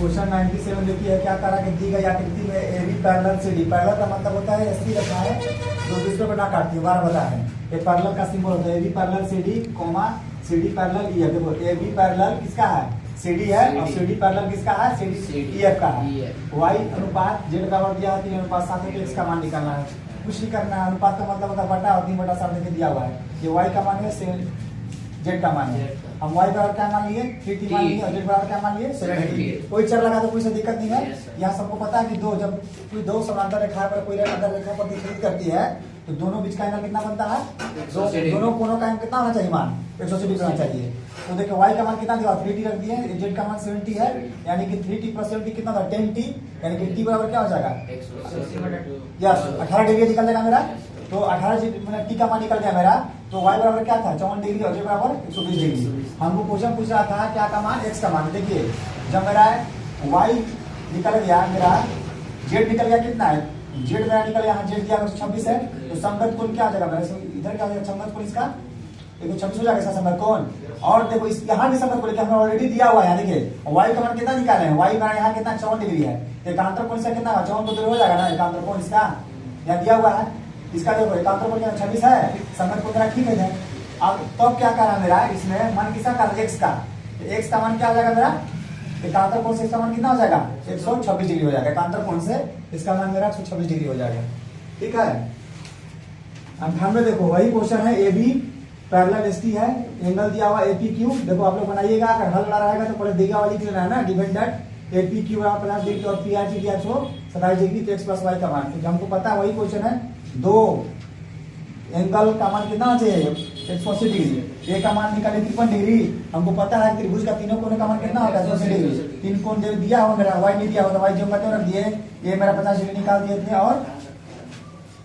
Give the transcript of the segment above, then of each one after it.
Question 97 देखिए क्या करा कि दी गई आकृति में A B parallel C D. Parallel का मतलब होता है ऐसी रेखा है जो दूसरे को ना काटती है, बार बता है। ये पैरेलल का सिंबल होता है A B parallel C D comma C D parallel E F. देखो ए बी पैरेलल किसका है, सी डी है, और सी डी पैरेलल किसका है, सी डी ई एफ का है। वाई अनुपात जेड बराबर दिया है 3 अनुपात 7 है, एक्स का मान निकालना है। कुछ नहीं करना है, अनुपात का मतलब होता है बटा और 3/7 देके दिया हुआ है। ये वाई का मान है, जेड का मान है। हम y बराबर क्या मान लिए 3t मान लिए, और z बराबर क्या मान लिए 7t। कोई चर लगा तो कोई से दिक्कत नहीं है। यहाँ सबको पता है कि जब कोई दो समांतर रेखा पर कोई आधार रेखा पर प्रतिच्छेद करती है तो दोनों बीच का एंगल कितना बनता है, दोनों कोनों का एंगल कितना होना चाहिए, मान 180 डिग्री होना चाहिए। तो देखो y का मान कितना दिया 3t रख दिए, z का मान 70 है, यानी कि 3t + 70 कितना था 10t, यानी कि t बराबर क्या हो जाएगा 180। 18 डिग्री निकल जाएगा मेरा। तो 18 t का मान निकल गया मेरा। तो y बराबर क्या था 54 डिग्री और z बराबर 120 डिग्री। हमको क्वेश्चन पूछ रहा था क्या का मान, x का मान। देखिए जब मेरा y निकल गया, मेरा z निकल गया कितना है, z मेरा निकल गया, z दिया 126 है। तो संगत कोण क्या हो जाएगा मेरा, इधर क्या हो जाएगा संगत कोण इसका 126 हो जाएगा इसका संगत कोण। और देखो इस यहाँ भी संगत कोण हमें ऑलरेडी दिया हुआ है। देखिए y का मान कितना निकाले हैं, y मेरा यहाँ कितना 54 डिग्री है। एकांतर कोण इसका कितना 54 तो दूर हो जाएगा ना, एकांतर कोण इसका यहाँ दिया हुआ है। इसका देखो एकांतर कोण 26 है, संगत कोण मेरा ठीक है। अब तो क्या करा मेरा इसमें मान किसका का x का, तो x का मान क्या हो जाएगा मेरा, एकांतर कोण से इसका मान कितना हो जाएगा 126 डिग्री हो जाएगा। एकांतर कोण से इसका मान मेरा 126 डिग्री हो जाएगा। ठीक है। अब ध्यान में देखो वही क्वेश्चन है, A B parallel S T है, एंगल दिया हुआ ए पी क्यू। देखो आप लोग बनाइएगा, अगर हल ना रहेगा तो पहले दिया हुआ लिख लेना है ना, depend that A P Q बराबर 50 डिग्री और पी आर टी दिया 27 डिग्री, तो x + y का मान। तो हमको पता है वही क्वेश्चन है, दो एंगल का मान कितना चाहिए 180 डिग्री, ए का मान निकाले 53 डिग्री। हमको पता है त्रिभुज का तीनों कोनों का मान कितना होगा 180 डिग्री। तीन कोण जो दिया हो मेरा, y नहीं दिया हो तो y जो कहते रख दिए, ये मेरा 50 डिग्री निकाल दिए थे,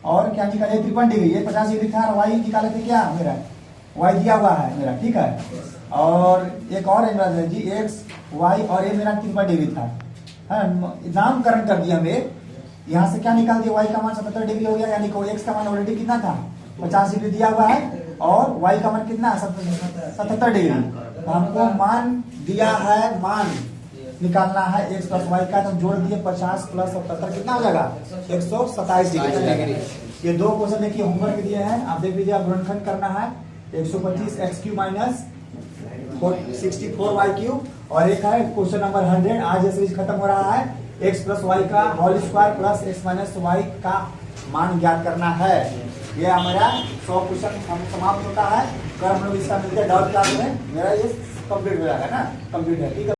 और क्या निकाले 53 डिग्री, ये 50 डिग्री था, और y निकाले थे क्या मेरा, y दिया हुआ है मेरा। ठीक है। और एक और एंगल है जी x y, और ये मेरा 53 डिग्री था। नामकरण कर दिया हमें, यहाँ से क्या निकाल दिया y का मान 77 डिग्री हो गया, यानी कि x का मान ऑलरेडी कितना था 50 डिग्री दिया हुआ है, और y का मान कितना 77 डिग्री। हमको मान दिया है, मान निकालना है x + y का, तो जोड़ दिए 50 + 77 कितना हो जाएगा 127 डिग्री। ये दो क्वेश्चन देखिए होमवर्क दिए हैं, आप देख लीजिए। आप गुणनखंड करना है 125 x³ - 64y³, और एक है क्वेश्चन नंबर 100। आज ये सीरीज खत्म हो रहा है, x + y का whole square plus x - y का मान ज्ञात करना है। ये हमारा 100 क्वेश्चन हम समाप्त होता है। कल हम लोग इसका मिलते हैं डाउट क्लास में, मेरा ये कंप्लीट हो जाएगा ना, कंप्लीट है। ठीक है।